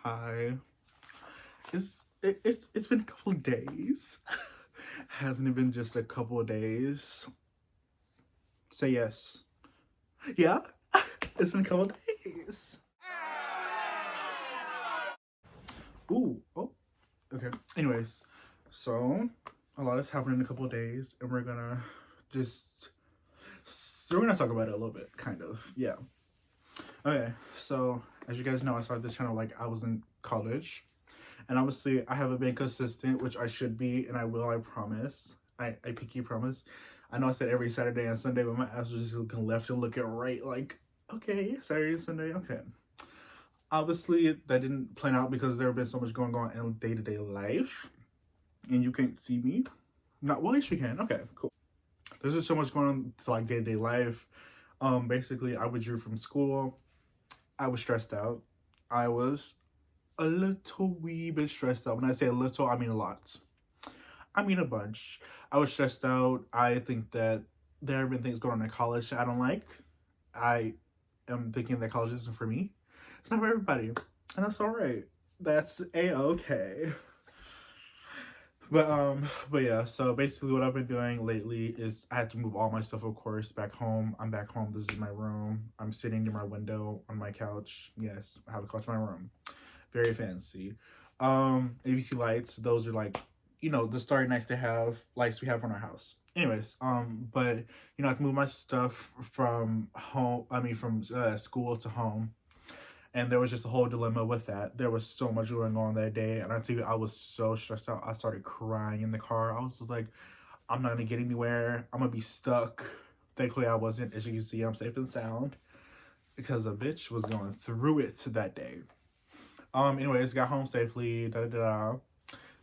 Hi. It's been a couple of days. Hasn't it been just a couple of days? Say yes. Yeah? It's been a couple of days. Ooh, oh, okay. Anyways, so a lot has happened in a couple of days, and just we're gonna talk about it a little bit, kind of. Yeah. Okay, so as you guys know, I started the channel like I was in college. And obviously, I haven't been consistent, which I should be, and I will, I promise. I pinky promise. I know I said every Saturday and Sunday, but my ass was just looking left and looking right, like, okay, Saturday and Sunday, okay. Obviously, that didn't plan out because there have been so much going on in day-to-day life, and you can't see me. Not, well, at least you can. Okay, cool. There's just so much going on to like day-to-day life. Basically, I withdrew from school. I was stressed out. I was a little wee bit stressed out. When I say a little, I mean a lot. I mean a bunch. I was stressed out. I think that there have been things going on in college that I don't like. I am thinking that college isn't for me. It's not for everybody. And that's alright. That's a-okay. But yeah, so basically what I've been doing lately is I had to move all my stuff, of course, back home. I'm back home. This is my room. I'm sitting near my window on my couch. Yes, I have a couch in my room. Very fancy. If you see lights, those are like, the starry nights they have, lights we have on our house. Anyways, but I have to move my stuff from home, from school to home. And there was just a whole dilemma with that. There was so much going on that day. And I tell you, I was so stressed out. I started crying in the car. I was just like, I'm not gonna get anywhere. I'm gonna be stuck. Thankfully, I wasn't. As you can see, I'm safe and sound because a bitch was going through it that day. Anyways, got home safely, da da da.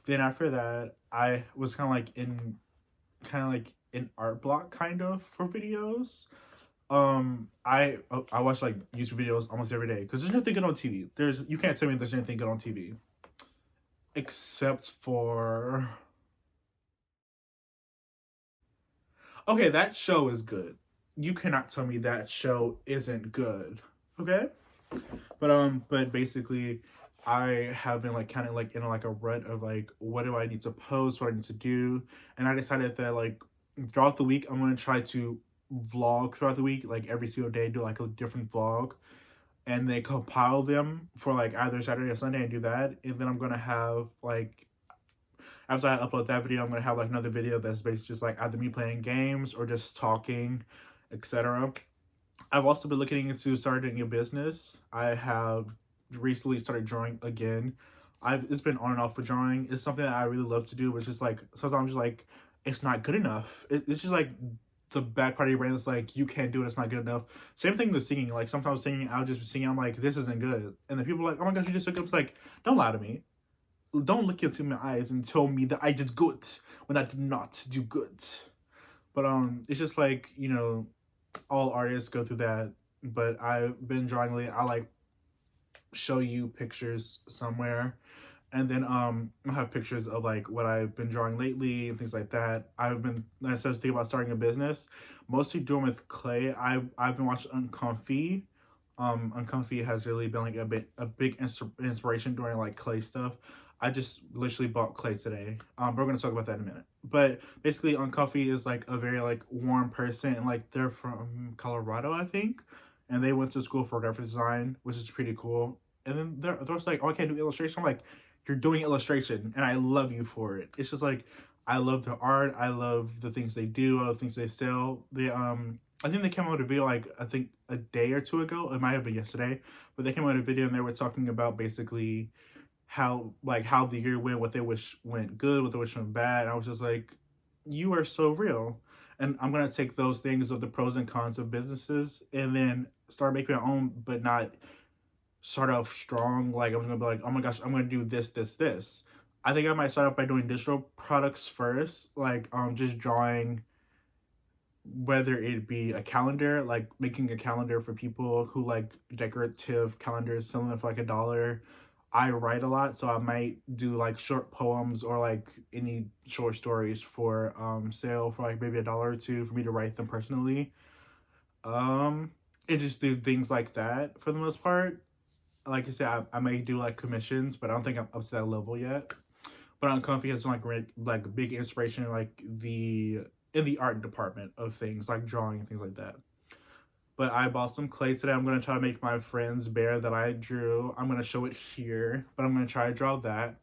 Then after that, I was kind of like in art block kind of for videos. I watch like YouTube videos almost every day because there's nothing good on TV. You can't tell me there's anything good on TV except for, okay, that show is good. You cannot tell me that show isn't good. Okay? But basically, I have been like kind of like in like a rut of like, what do I need to post, what I need to do, and I decided that like throughout the week I'm gonna try to vlog throughout the week, like every single day, do like a different vlog, and they compile them for like either Saturday or Sunday and do that, and then I'm gonna have like after I upload that video, I'm gonna have like another video that's basically just like either me playing games or just talking, etc. I've also been looking into starting a business. I have recently started drawing again. It's been on and off with drawing. It's something that I really love to do, but it's just like sometimes just like it's not good enough. It's just like the bad part of your brain is like you can't do it, it's not good enough. Same thing with singing. Like sometimes singing, I'll just be singing, I'm like, this isn't good. And then people are like, oh my gosh, you just so good. It's like, don't lie to me. Don't look into my eyes and tell me that I did good when I did not do good. But it's just like, all artists go through that, but I've been drawing lately. I like show you pictures somewhere, and then I have pictures of like what I've been drawing lately and things like that. I started thinking about starting a business, mostly doing with clay. I've been watching Uncomfy. Uncomfy has really been like a big inspiration doing like clay stuff. I just literally bought clay today. We're gonna talk about that in a minute. But basically, Uncomfy is like a very like warm person, and like they're from Colorado, I think, and they went to school for graphic design, which is pretty cool. And then they're just like, oh, I can't do illustration. I'm like, you're doing illustration, and I love you for it. It's just like I love their art. I love the things they do. I love the things they sell. I think they came out with a video like I think a day or two ago. It might have been yesterday, but they came out with a video and they were talking about basically how the year went, what they wish went good, what they wish went bad. And I was just like, you are so real. And I'm gonna take those things of the pros and cons of businesses and then start making my own, but not start off strong. Like I'm gonna be like, oh my gosh, I'm gonna do this, this, this. I think I might start off by doing digital products first, like just drawing, whether it be a calendar, like making a calendar for people who like decorative calendars, selling them for like $1. I write a lot, so I might do like short poems or like any short stories for sale for like maybe $1 or $2 for me to write them personally. And just do things like that for the most part. like I said, I may do like commissions, but I don't think I'm up to that level yet. But Uncomfy has been like great, like big inspiration, like in the art department of things, like drawing and things like that. But I bought some clay today. I'm gonna try to make my friend's bear that I drew. I'm gonna show it here, but I'm gonna try to draw that.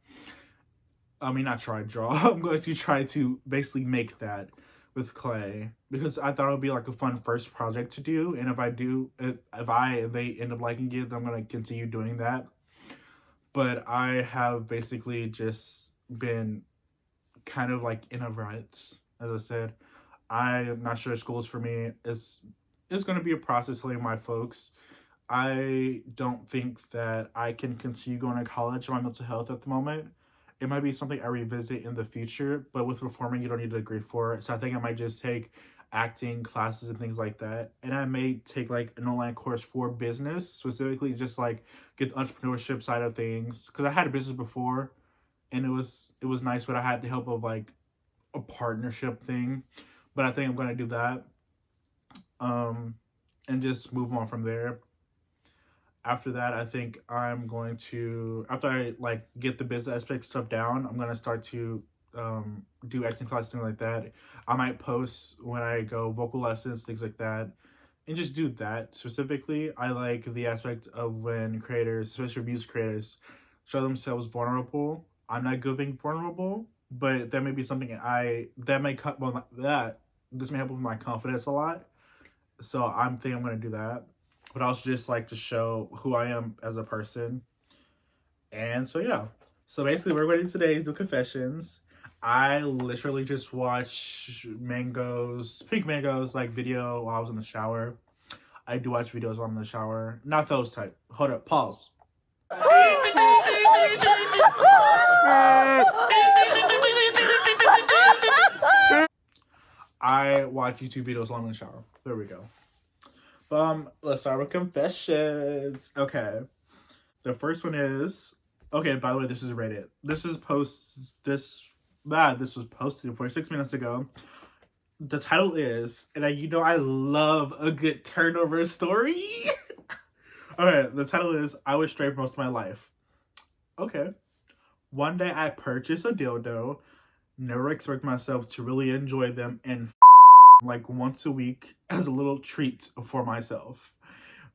I mean, not try to draw. I'm going to try to basically make that with clay because I thought it would be like a fun first project to do. And if I do, if they end up liking it, then I'm gonna continue doing that. But I have basically just been kind of like in a rut. As I said, I'm not sure school's for me. It's going to be a process telling my folks. I don't think that I can continue going to college for my mental health at the moment. It might be something I revisit in the future, but with performing, you don't need a degree for it. So I think I might just take acting classes and things like that. And I may take like an online course for business, specifically just like get the entrepreneurship side of things. Because I had a business before, and it was nice, but I had the help of like a partnership thing. But I think I'm gonna do that, um, and just move on from there. After that, I think I'm going to, after I like get the business aspect stuff down, I'm gonna start to do acting classes, things like that. I might post when I go vocal lessons, things like that, and just do that specifically. I like the aspect of when creators, especially music creators, show themselves vulnerable. I'm not good being vulnerable, but that may be something that may cut well that this may help with my confidence a lot. So I'm thinking I'm gonna do that. But I also just like to show who I am as a person. And so yeah. So basically we're going to today's do confessions. I literally just watched Pink Mango's like video while I was in the shower. I do watch videos while I'm in the shower. Not those type. Hold up, pause. I watch YouTube videos while I'm in the shower. There we go. Let's start with confessions. Okay. The first one is okay. By the way, this is Reddit. This was posted 46 minutes ago. The title is, and I love a good turnover story. Okay, the title is I was straight for most of my life. Okay. One day I purchased a dildo. Never expect myself to really enjoy them and like once a week as a little treat for myself.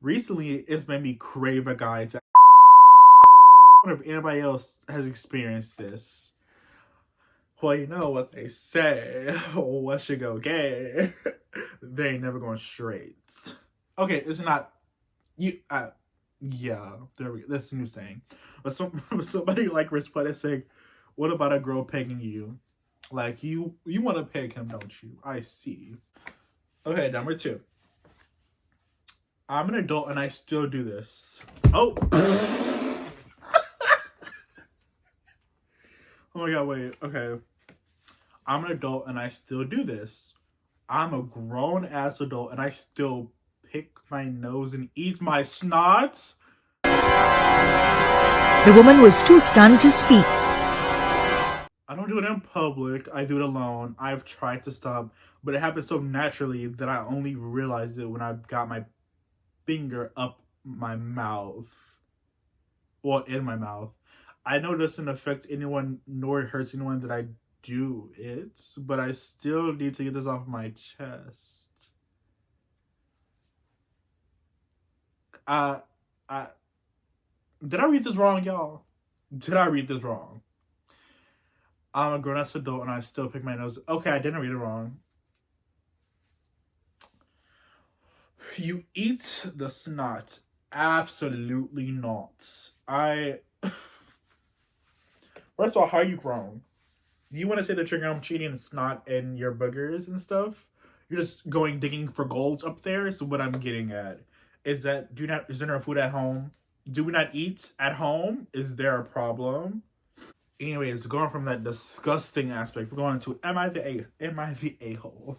Recently, it's made me crave a guy to. I wonder if anybody else has experienced this. Well, you know what they say. What should go gay? They ain't never going straight. Okay, it's not you. Yeah, there we go. That's a new saying. But somebody like responded saying, "What about a girl pegging you? Like you want to peg him, don't you? I see." Okay, number two. I'm an adult and I still do this. Oh. Oh my god, wait. Okay. I'm an adult and I still do this. I'm a grown ass adult and I still pick my nose and eat my snot. The woman was too stunned to speak. I don't do it in public. I do it alone. I've tried to stop, but it happens so naturally that I only realized it when I got my finger up my mouth. Well, in my mouth. I know it doesn't affect anyone nor it hurts anyone that I do it, but I still need to get this off my chest. Uh, I did I read this wrong, y'all? Did I read this wrong? I'm a grown ass adult and I still pick my nose. Okay, I didn't read it wrong. You eat the snot. Absolutely not. First of all, how are you grown? Do you want to say that you're gum cheating snot and your boogers and stuff? You're just going digging for golds up there. So what I'm getting at is that is there no food at home? Do we not eat at home? Is there a problem? Anyways, going from that disgusting aspect, we're going to am I the a hole?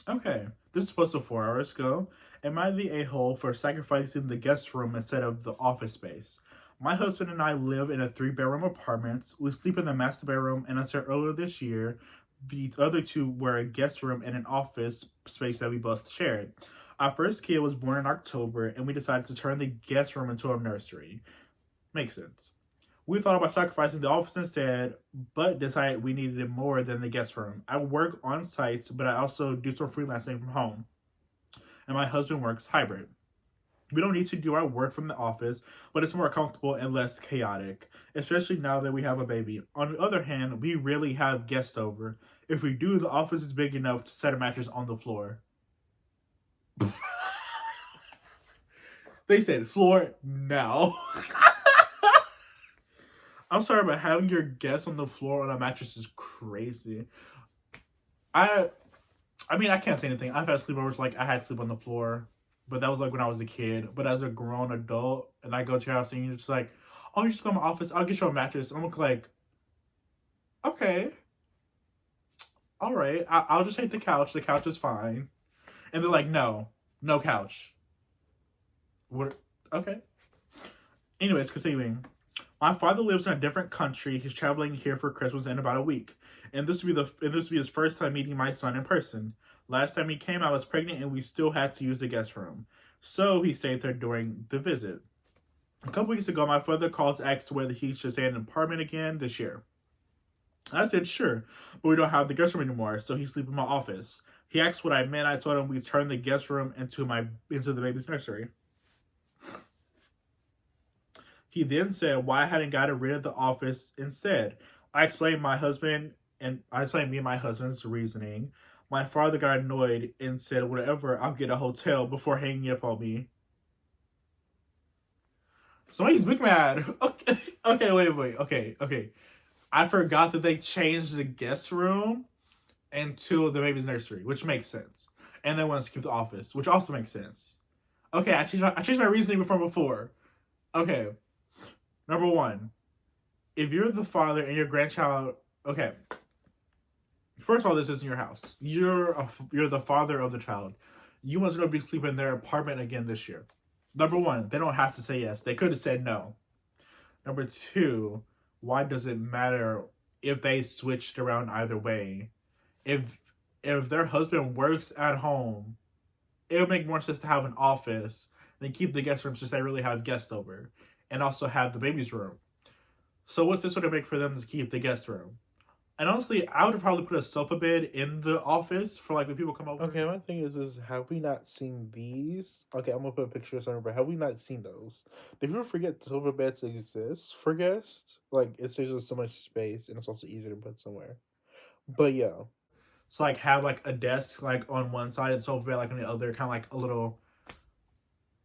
Okay, this is supposed to 4 hours ago. Am I the a hole for sacrificing the guest room instead of the office space? My husband and I live in a 3 bedroom apartment. We sleep in the master bedroom, and until earlier this year, the other two were a guest room and an office space that we both shared. Our first kid was born in October, and we decided to turn the guest room into a nursery. Makes sense. We thought about sacrificing the office instead, but decided we needed it more than the guest room. I work on sites, but I also do some freelancing from home, and my husband works hybrid. We don't need to do our work from the office, but it's more comfortable and less chaotic, especially now that we have a baby. On the other hand, we rarely have guests over. If we do, the office is big enough to set a mattress on the floor. They said floor now. I'm sorry, but having your guests on the floor on a mattress is crazy. I I mean, I can't say anything. I've had sleepovers like I had sleep on the floor, but that was like when I was a kid. But as a grown adult, and I go to your house and you're just like, "Oh, you just go to my office. I'll get you a mattress." And I'm like, "Okay, all right. I'll just take the couch. The couch is fine." And they're like, "No, no couch." What? Okay. Anyways, continuing. My father lives in a different country. He's traveling here for Christmas in about a week, and this will be his first time meeting my son in person. Last time he came, I was pregnant, and we still had to use the guest room, so he stayed there during the visit. A couple weeks ago, my father called to ask whether he should stay in an apartment again this year. I said sure, but we don't have the guest room anymore, so he's sleeping in my office. He asked what I meant. I told him we turned the guest room into the baby's nursery. He then said why I hadn't gotten rid of the office instead. I explained me and my husband's reasoning. My father got annoyed and said, "Whatever, I'll get a hotel," before hanging up on me. So he's big mad. Okay, okay, wait, okay. I forgot that they changed the guest room into the baby's nursery, which makes sense. And they wanted to keep the office, which also makes sense. Okay, I changed my reasoning from before. Okay, number one, if you're the father and your grandchild, okay. First of all, this isn't your house. You're the father of the child. You want to go be sleeping in their apartment again this year. Number one, they don't have to say yes. They could have said no. Number two, why does it matter if they switched around either way? If their husband works at home, it would make more sense to have an office than keep the guest room since they really have guests over, and also have the baby's room. So what's this going to make for them to keep the guest room? And honestly, I would probably put a sofa bed in the office for like when people come over. Okay, my thing is have we not seen these? Okay, I'm gonna put a picture of somewhere, but have we not seen those? Do people forget sofa beds exist for guests? Like, it saves us so much space, and it's also easier to put somewhere. But yeah, So like have like a desk like on one side and sofa bed like on the other, kind of like a little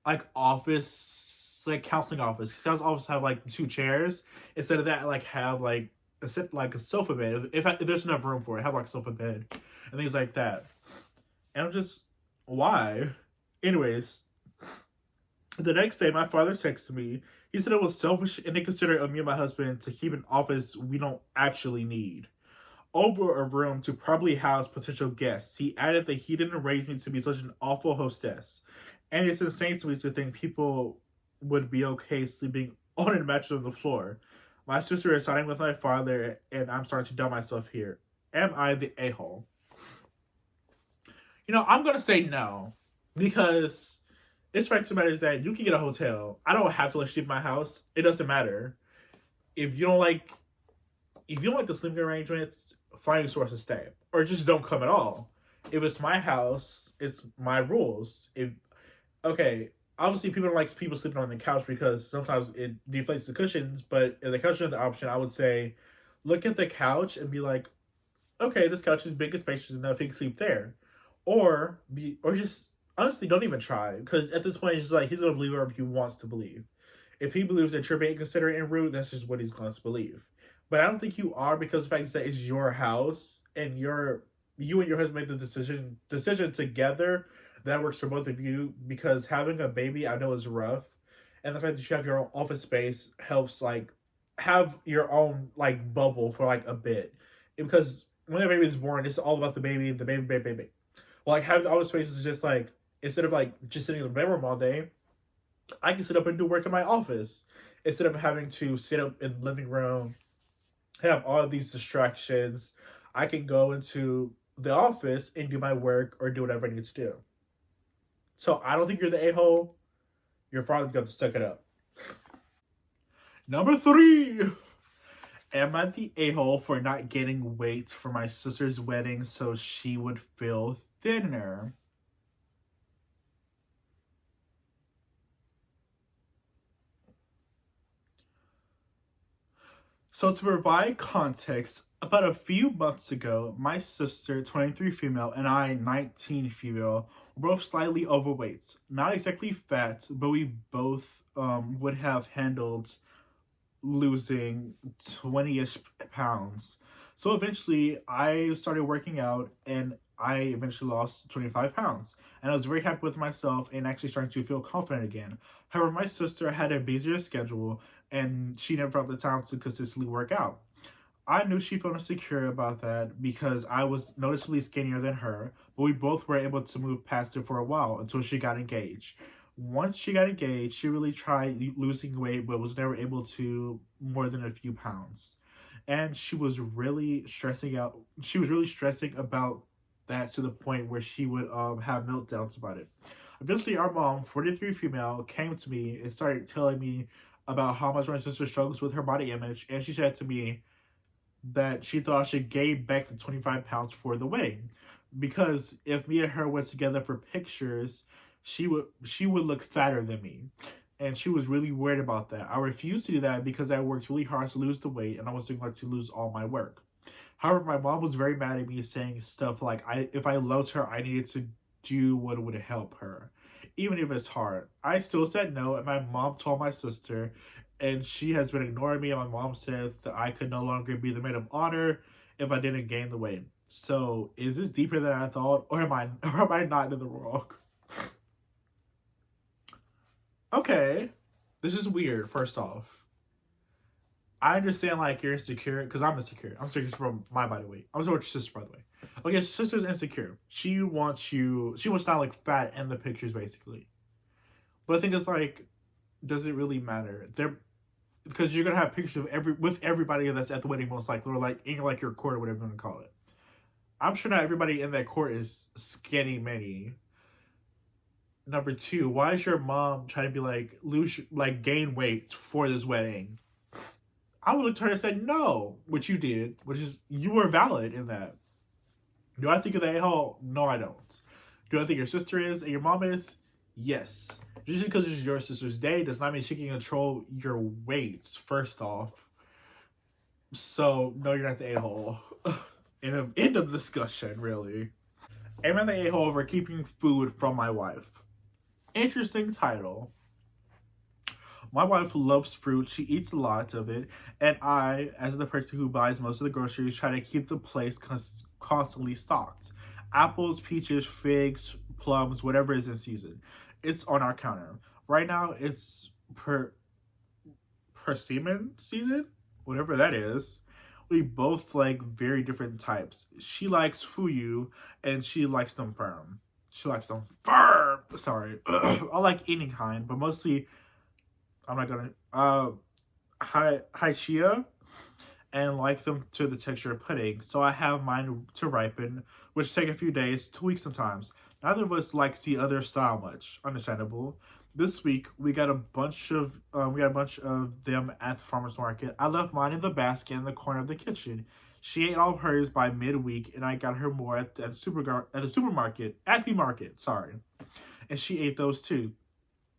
like office, like counseling office. Because office have like two chairs. Instead of that, like have like a sofa bed. If there's enough room for it, have like a sofa bed and things like that. And I'm just, why? Anyways, the next day my father texted me. He said it was selfish and inconsiderate of me and my husband to keep an office we don't actually need over a room to probably house potential guests. He added that he didn't raise me to be such an awful hostess. And it's insane to me to think people would be okay sleeping on a mattress on the floor. My sister is siding with my father, and I'm starting to doubt myself here. Am I the a-hole? I'm going to say no. Because it's fact of the matter is that you can get a hotel. I don't have to let you sleep in my house. It doesn't matter. If you don't like the sleeping arrangements, find a source to stay. Or just don't come at all. If it's my house, it's my rules. Obviously people don't like people sleeping on the couch because sometimes it deflates the cushions, but if the couch is the option, I would say look at the couch and be like, okay, this couch is big and spacious enough, he can sleep there. Or just honestly don't even try. Because at this point it's just like he's gonna believe whatever he wants to believe. If he believes that you're being considerate and rude, that's just what he's going to believe. But I don't think you are, because the fact is that it's your house and you and your husband made the decision together that works for both of you, because having a baby I know is rough. And the fact that you have your own office space helps like have your own like bubble for like a bit. Because when a baby is born, it's all about the baby, baby. Well, like having the office space is just like, instead of like just sitting in the bedroom all day, I can sit up and do work in my office instead of having to sit up in the living room, have all of these distractions. I can go into the office and do my work or do whatever I need to do. So I don't think you're the a-hole. Your father's got to suck it up. Number 3. Am I the a-hole for not getting weight for my sister's wedding so she would feel thinner? So to provide context, about a few months ago, my sister, 23 female, and I, 19 female, were both slightly overweight. Not exactly fat, but we both would have handled losing 20-ish pounds. So eventually I started working out and I eventually lost 25 pounds. And I was very happy with myself and actually starting to feel confident again. However, my sister had a busier schedule and she never found the time to consistently work out. I knew she felt insecure about that because I was noticeably skinnier than her, but we both were able to move past it for a while until she got engaged. Once she got engaged, she really tried losing weight, but was never able to more than a few pounds. And she was really stressing out. She was really stressing about that to the point where she would have meltdowns about it. Eventually, our mom, 43 female, came to me and started telling me about how much my sister struggles with her body image. And she said to me, that she thought I should gain back the 25 pounds for the wedding. Because if me and her went together for pictures, she would look fatter than me. And she was really worried about that. I refused to do that because I worked really hard to lose the weight and I wasn't going to lose all my work. However, my mom was very mad at me saying stuff like if I loved her, I needed to do what would help her. Even if it's hard. I still said no, and my mom told my sister, and she has been ignoring me. And my mom said that I could no longer be the maid of honor if I didn't gain the weight. So is this deeper than I thought, or am I not in the wrong? Okay, this is weird. First off, I understand like you're insecure because I'm insecure. I'm insecure from my body weight. I'm sorry, your sister, by the way. Okay, your sister's insecure. She wants you. She wants not like fat in the pictures, basically. But I think it's like, does it really matter? They're because you're gonna have pictures of everybody that's at the wedding most likely, or like in like your court or whatever you want to call it. I'm sure not everybody in that court is skinny mini. Number 2, why is your mom trying to be like gain weight for this wedding? I would have turned and said no, which you did, which is you were valid in that. Do I think of that a-hole? No, I don't. Do I think your sister is and your mom is? Yes. Just because it's your sister's day does not mean she can control your weights, first off. So, no, you're not the a-hole. End of discussion, really. Am I the a-hole for keeping food from my wife? Interesting title. My wife loves fruit. She eats a lot of it. And I, as the person who buys most of the groceries, try to keep the place constantly stocked. Apples, peaches, figs, plums, whatever is in season. It's on our counter. Right now, it's persimmon season, whatever that is. We both like very different types. She likes fuyu, and she likes them firm. She likes them firm. Sorry, I like any kind, but mostly I'm not gonna chia and like them to the texture of pudding. So I have mine to ripen, which take a few days, 2 weeks sometimes. Neither of us likes the other style much. Understandable. This week we got a bunch of them at the farmers market. I left mine in the basket in the corner of the kitchen. She ate all of hers by midweek, and I got her more at the market. Sorry, and she ate those too.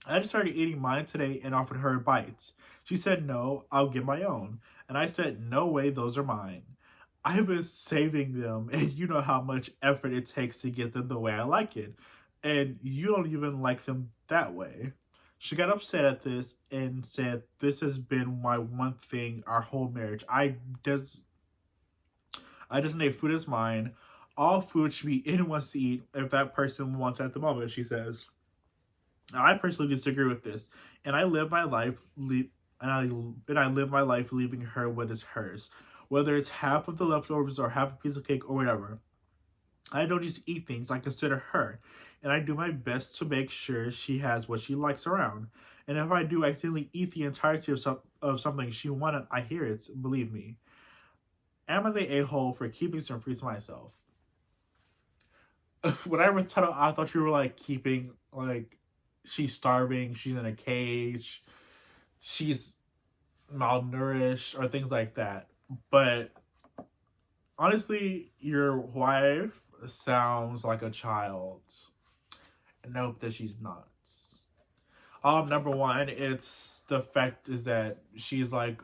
I just started eating mine today and offered her bites. She said no, I'll get my own. And I said, no way, those are mine. I have been saving them, and you know how much effort it takes to get them the way I like it. And you don't even like them that way. She got upset at this and said, this has been my one thing our whole marriage. I designate food as mine. All food should be anyone's to eat if that person wants it at the moment, she says. Now, I personally disagree with this, and I live my life and I live my life leaving her what is hers, whether it's half of the leftovers or half a piece of cake or whatever. I don't just eat things; I consider her, and I do my best to make sure she has what she likes around. And if I do accidentally eat the entirety of something she wanted, I hear it. Believe me. Am I the a-hole for keeping some fruits myself? When I read title, I thought you were like keeping like she's starving, she's in a cage, she's malnourished or things like that. But honestly, your wife sounds like a child. Nope, that she's not. Number one, it's the fact is that she's like,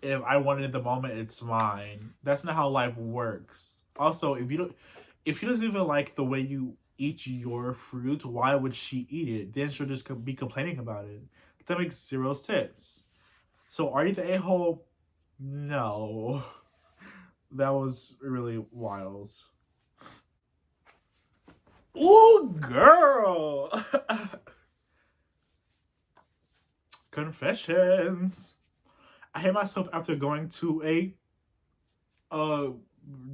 if I want it in the moment, it's mine. That's not how life works. Also, if she doesn't even like the way you eat your fruit, why would she eat it? Then she'll just be complaining about it. That makes zero sense. So are you the a-hole? No. That was really wild. Ooh, girl. Confessions. I hate myself after going to a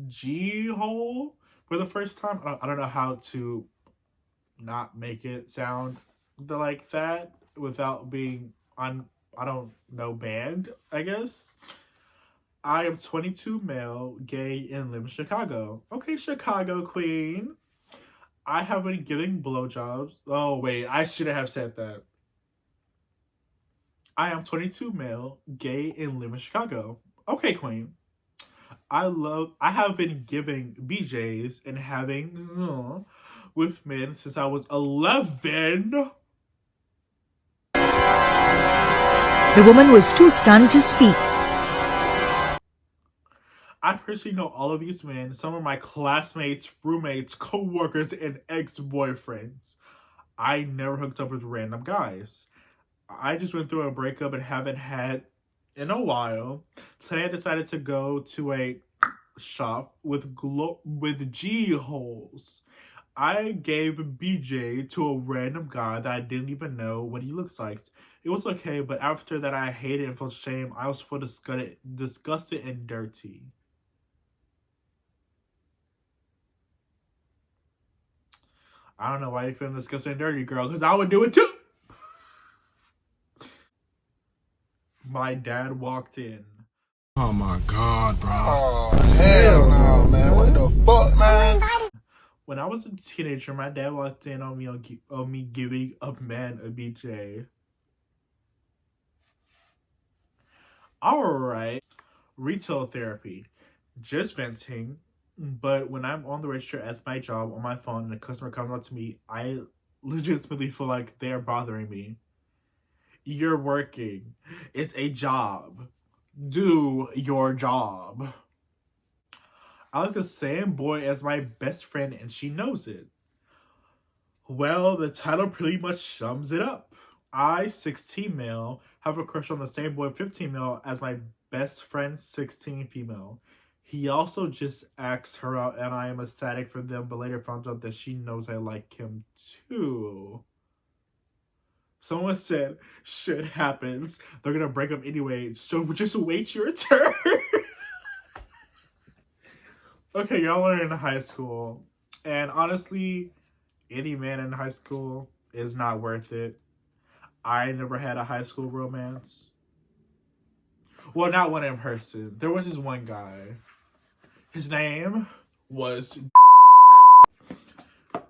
G hole for the first time. I don't know how to not make it sound like that without being on, I don't know, banned, I guess. I am 22, male, gay, and live in Chicago. Okay, Chicago queen. I have been giving blowjobs. Oh, wait, I shouldn't have said that. I am 22, male, gay, and live in Chicago. Okay, queen. I have been giving BJs and having with men since I was 11. The woman was too stunned to speak. I personally know all of these men. Some are my classmates, roommates, co-workers, and ex-boyfriends. I never hooked up with random guys. I just went through a breakup and haven't had in a while. Today I decided to go to a shop with G holes. I gave BJ to a random guy that I didn't even know what he looks like. It was okay, but after that I hated and felt shame. I was felt disgusted and dirty. I don't know why you feeling disgusted and dirty, girl, because I would do it too. My dad walked in. Oh my god, bro. Oh, hell no, man. What the fuck, man? When I was a teenager, my dad walked in on me giving a man a BJ. Alright. Retail therapy. Just venting. But when I'm on the register at my job on my phone and a customer comes up to me, I legitimately feel like they're bothering me. You're working. It's a job. Do your job. I like the same boy as my best friend and she knows it. Well, the title pretty much sums it up. I, 16 male, have a crush on the same boy, 15 male, as my best friend, 16 female. He also just asked her out and I am ecstatic for them, but later found out that she knows I like him too. Someone said, shit happens. They're gonna break up anyway, so just wait your turn. Okay, y'all are in high school. And honestly, any man in high school is not worth it. I never had a high school romance. Well, not one in person. There was this one guy. His name was...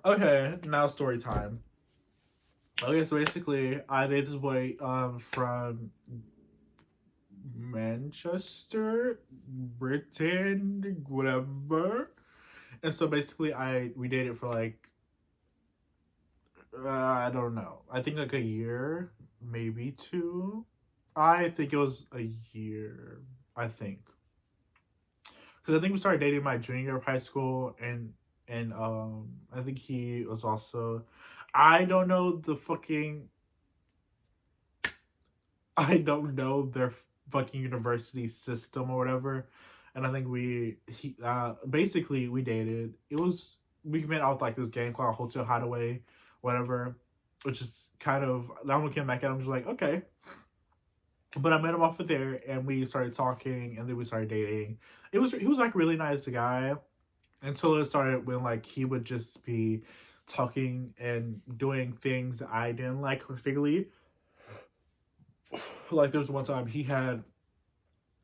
Okay, now story time. Okay, so basically, I dated this boy from Manchester, Britain, whatever. And so basically, we dated for like, I don't know. I think like a year, maybe two. I think it was a year. I think because I think we started dating my junior year of high school, and I think he was also. I don't know the fucking. I don't know their fucking university system or whatever, and I think basically we dated. We met out with like this game called Hotel Hideaway, whatever, which is kind of now I'm looking back at. I'm just like okay. But I met him off of there, and we started talking, and then we started dating. He was like a really nice guy, until it started when like he would just be talking and doing things I didn't like particularly. Like there was one time he had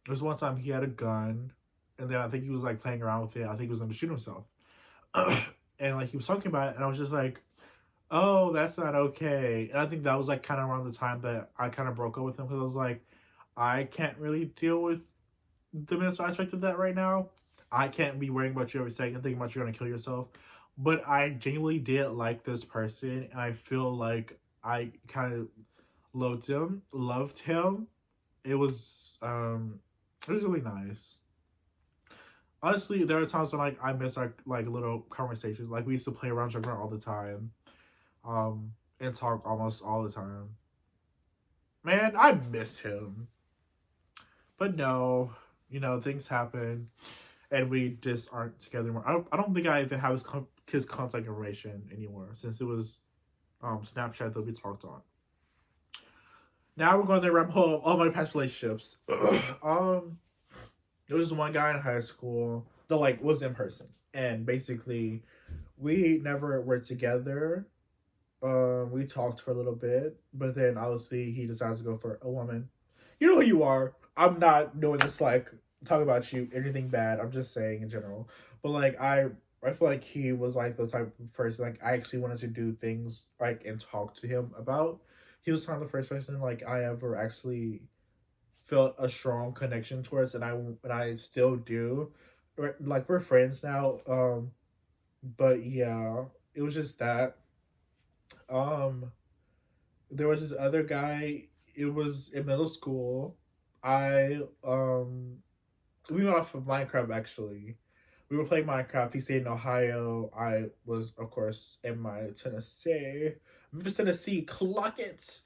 a gun, and then I think he was like playing around with it. I think he was going to shoot himself, and like he was talking about it, and I was just like, oh, that's not okay. And I think that was like kind of around the time that I kind of broke up with him because I was like, I can't really deal with the mental aspect of that right now. I can't be worrying about you every second, thinking about you're gonna kill yourself. But I genuinely did like this person, and I feel like I kind of loved him. Loved him. It it was really nice. Honestly, there are times when like I miss our like little conversations. Like we used to play around, joke around all the time, and talk almost all the time. Man, I miss him. But no, things happen, and we just aren't together anymore. I don't think I even have his contact information anymore since it was Snapchat that we talked on. Now we're going to wrap up all my past relationships. There was one guy in high school that like was in person, and basically we never were together. We talked for a little bit, but then obviously he decided to go for a woman. You know who you are. I'm not doing this like talk about you anything bad. I'm just saying in general. But like I feel like he was like the type of person like I actually wanted to do things like and talk to him about. He was kind of the first person like I ever actually felt a strong connection towards, and I still do. Like we're friends now. But yeah, it was just that. Um, there was this other guy. It was in middle school. I we went off of Minecraft actually. We were playing Minecraft. He stayed in Ohio. I was, of course, in my Tennessee, Memphis, Tennessee. Clock it.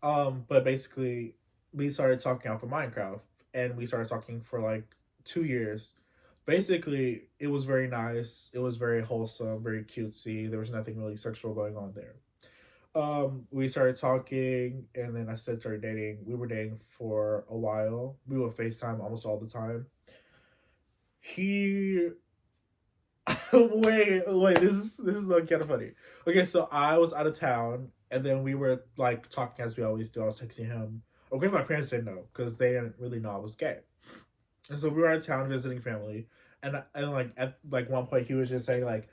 But basically, we started talking out for Minecraft, and we started talking for like 2 years. Basically, it was very nice. It was very wholesome, very cutesy. There was nothing really sexual going on there. We started talking, and then I started dating. We were dating for a while. We would FaceTime almost all the time. He wait, this is like kind of funny. Okay, so I was out of town, and then we were like talking as we always do. I was texting him. Okay, my parents didn't know because they didn't really know I was gay, and so we were out of town visiting family. And like at like one point he was just saying like,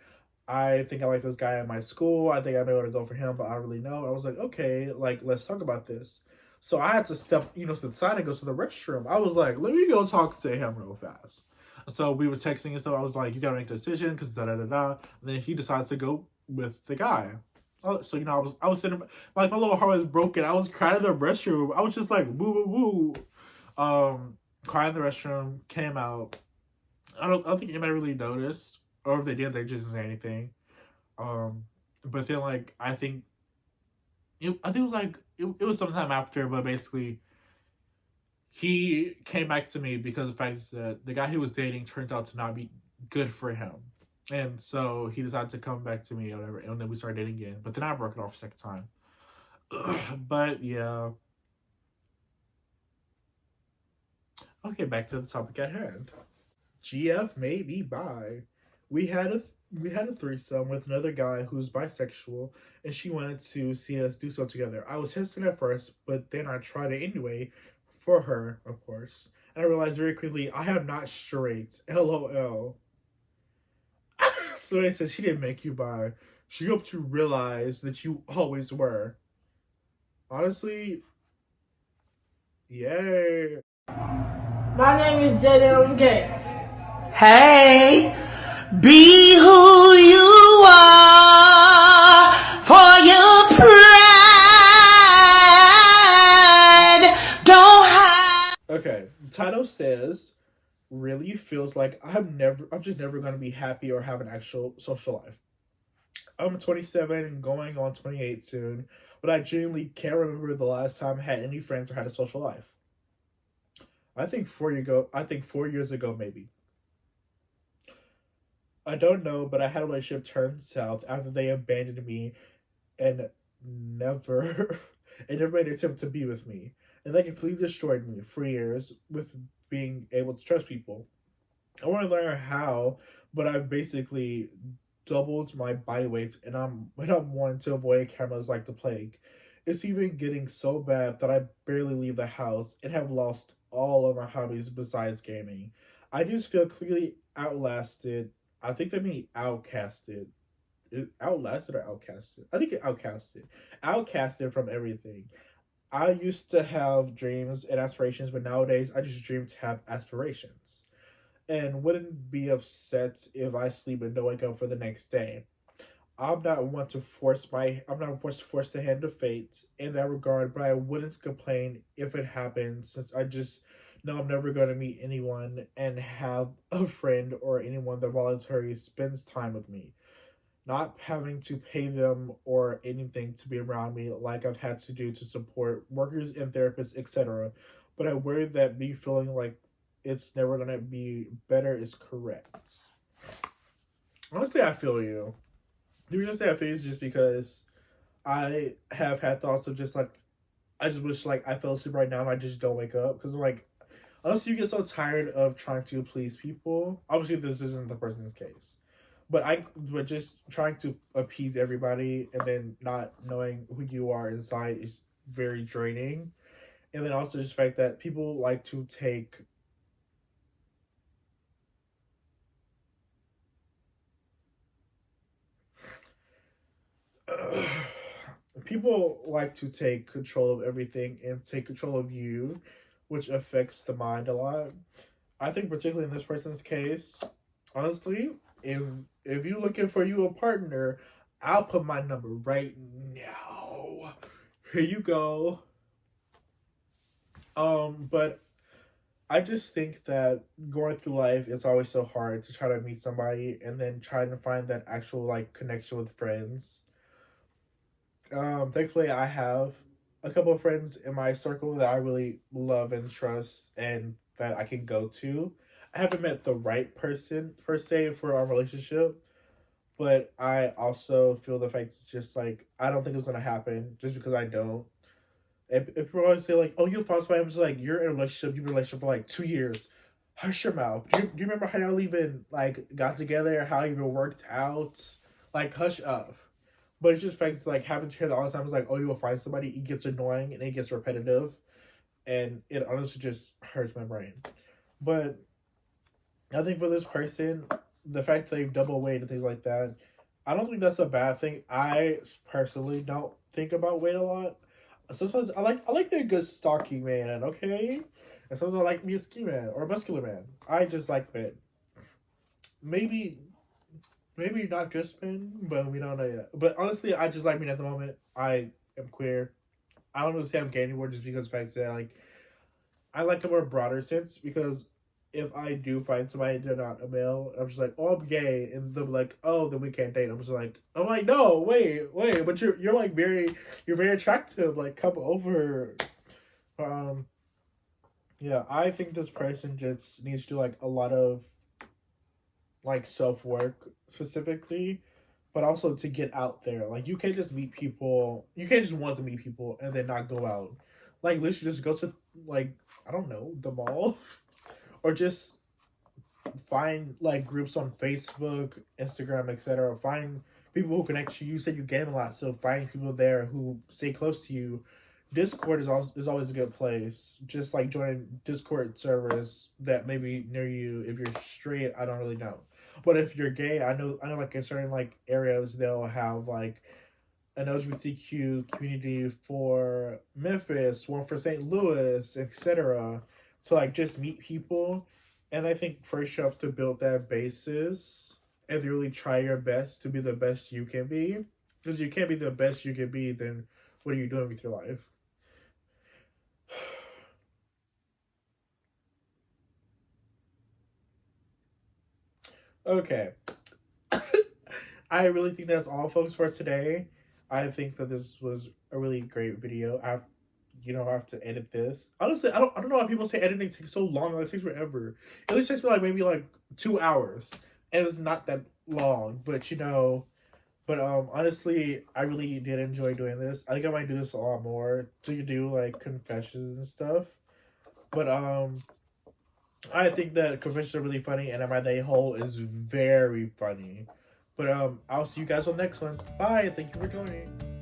I think I like this guy at my school. I think I may want to go for him, but I don't really know. I was like, okay, like let's talk about this. So I had to step, to the side and go to the restroom. I was like, let me go talk to him real fast. So we were texting and stuff. I was like, you gotta make a decision because da da da da. And then he decides to go with the guy. Oh, so I was sitting like my little heart was broken. I was crying in the restroom. I was just like woo woo woo. Crying in the restroom. Came out. I don't think anybody really noticed, or if they did, they just didn't say anything. Um, but then like I think it was like it was sometime after, but basically he came back to me because of the fact that the guy he was dating turns out to not be good for him. And so he decided to come back to me or whatever, and then we started dating again. But then I broke it off a second time. But yeah. Okay, back to the topic at hand. GF made me bi. We had a we had a threesome with another guy who's bisexual, and she wanted to see us do so together. I was hesitant at first, but then I tried it anyway, for her, of course. And I realized very quickly I am not straight. LOL. So they said she didn't make you bi. She hoped to realize that you always were. Honestly, yay. My name is J.L. Gay. Hey, be who you are for your pride. Don't hide. Okay, the title says really feels like I'm just never gonna be happy or have an actual social life. I'm 27 and going on 28 soon, but I genuinely can't remember the last time I had any friends or had a social life. I think 4 years ago maybe. I don't know, but I had a relationship turn south after they abandoned me and never and never made an attempt to be with me. And that completely destroyed me for years with being able to trust people. I want to learn how, but I've basically doubled my body weight, and I'm wanting to avoid cameras like the plague. It's even getting so bad that I barely leave the house and have lost all of my hobbies besides gaming. I just feel clearly outlasted. I think they mean outcasted outlasted or outcasted. I think it outcasted from everything. I used to have dreams and aspirations, but nowadays I just dream to have aspirations, and wouldn't be upset if I sleep and don't wake up for the next day. I'm not forced to force the hand of fate in that regard, but I wouldn't complain if it happened, since I just know I'm never going to meet anyone and have a friend or anyone that voluntarily spends time with me. Not having to pay them or anything to be around me like I've had to do to support workers and therapists, etc. But I worry that me feeling like it's never gonna be better is correct. Honestly, I feel you. The reason I say I feel you is just because I have had thoughts of just like, I just wish like I fell asleep right now and I just don't wake up, because like honestly you get so tired of trying to please people. Obviously this isn't the person's case, but just trying to appease everybody and then not knowing who you are inside is very draining. And then also just the fact that people like to take people like to take control of everything and take control of you, which affects the mind a lot. I think particularly in this person's case, honestly, if you're looking for you a partner, I'll put my number right now. Here you go. But I just think that going through life is always so hard to try to meet somebody and then trying to find that actual like connection with friends. Thankfully I have a couple of friends in my circle that I really love and trust and that I can go to. I haven't met the right person per se for our relationship, but I also feel the fact it's just like I don't think it's gonna happen just because I don't. If people always say like, "Oh, you'll find somebody," I'm just like, "You're in a relationship. You've been in a relationship for like 2 years. Hush your mouth. Do you remember how y'all even like got together? How you even worked out? Like, hush up." But it's just facts like having to hear that all the time. It's like, "Oh, you will find somebody." It gets annoying and it gets repetitive, and it honestly just hurts my brain. But I think for this person, the fact that they've double weight and things like that, I don't think that's a bad thing. I personally don't think about weight a lot. Sometimes I like me a good stocky man, okay? And sometimes I like me a skinny man or a muscular man. I just like men. Maybe not just men, but we don't know yet. But honestly, I just like men at the moment. I am queer. I don't really say I'm gay anymore just because of the fact that I like a more broader sense, because if I do find somebody they're not a male, I'm just like, "Oh, I'm gay," and they're like, "Oh, then we can't date." I'm like, "No, wait, but you're like you're very attractive. Like, come over." Um, yeah, I think this person just needs to do like a lot of like self work specifically, but also to get out there. Like, you can't just meet people. You can't just want to meet people and then not go out. Like, literally just go to like, I don't know, the mall. Or just find like groups on Facebook, Instagram, etc. Find people who connect to you. You said you game a lot, so find people there who stay close to you. Discord is always a good place. Just like join Discord servers that may be near you. If you're straight, I don't really know. But if you're gay, I know like in certain like areas they'll have like an LGBTQ community for Memphis, one for St. Louis, etc. To like just meet people. And I think first you have to build that basis and really try your best to be the best you can be. Because you can't be the best you can be, then what are you doing with your life? Okay. I really think that's all, folks, for today. I think that this was a really great video. I have to edit this. Honestly, I don't know why people say editing takes so long. Like, it takes forever. It at least takes me like maybe like 2 hours, and it's not that long. But honestly, I really did enjoy doing this. I think I might do this a lot more to do like confessions and stuff. But I think that confessions are really funny, and my day hole is very funny. But I'll see you guys on the next one. Bye. Thank you for joining.